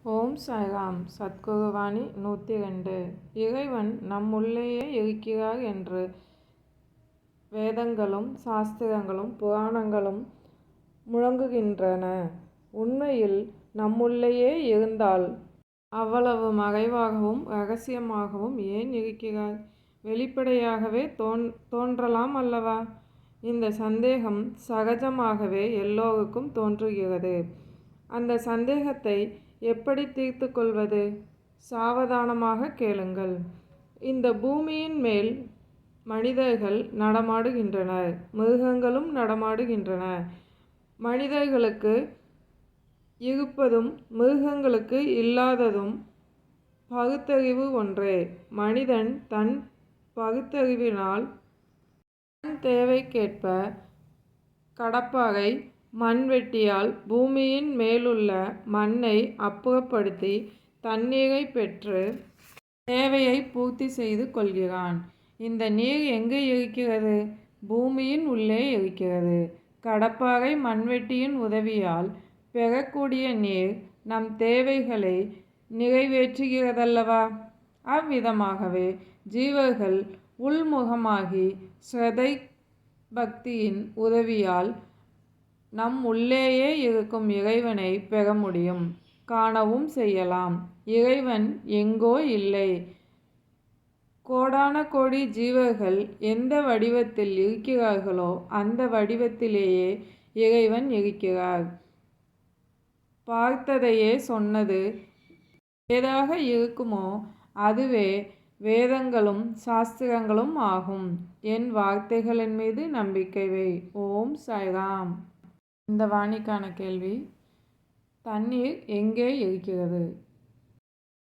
ஓம் சாய்ராம். சத்குருவாணி 102. இறைவன் நம்முள்ளேயே இருக்கிறார் என்று வேதங்களும் சாஸ்திரங்களும் புராணங்களும் முழங்குகின்றன. உண்மையில் நம்முள்ளேயே இருந்தால் அவ்வளவு மறைவாகவும் இரகசியமாகவும் ஏன் இருக்கிறார்? வெளிப்படையாகவே தோன்றலாம் அல்லவா? இந்த சந்தேகம் சகஜமாகவே எல்லோருக்கும் தோன்றுகிறது. அந்த சந்தேகத்தை எப்படி தீர்த்து கொள்வது? சாவதானமாக கேளுங்கள். இந்த பூமியின் மேல் மனிதர்கள் நடமாடுகின்றனர், மிருகங்களும் நடமாடுகின்றன. மனிதர்களுக்கு இருப்பதும் மிருகங்களுக்கு இல்லாததும் பகுத்தறிவு ஒன்றே. மனிதன் தன் பகுத்தறிவினால் தன் தேவைக்கேற்ப கடப்பாரை மண்வெட்டியால் பூமியின் மேலுள்ள மண்ணை அப்புறப்படுத்தி தண்ணீரை பெற்று தேவையை பூர்த்தி செய்து கொள்கிறான். இந்த நீர் எங்கு இருக்கிறது? பூமியின் உள்ளே இருக்கிறது. கடப்பாரை மண்வெட்டியின் உதவியால் பெறக்கூடிய நீர் நம் தேவைகளை நிறைவேற்றுகிறதல்லவா? அவ்விதமாகவே ஜீவர்கள் உள்முகமாகி ஸ்ரத்தை பக்தியின் உதவியால் நம் உள்ளேயே இருக்கும் இறைவனை பெற முடியும், காணவும் செய்யலாம். இறைவன் எங்கோ இல்லை. கோடான கோடி ஜீவர்கள் எந்த வடிவத்தில் இருக்கிறார்களோ அந்த வடிவத்திலேயே இறைவன் இருக்கிறார். பார்த்ததையே சொன்னது ஏதாக இருக்குமோ அதுவே வேதங்களும் சாஸ்திரங்களும் ஆகும். என் வார்த்தைகளின் மீது நம்பிக்கை வை. ஓம் சாய்ராம். இந்த வாணிக்கான கேள்வி: தண்ணீர் எங்கே இருக்கிறது?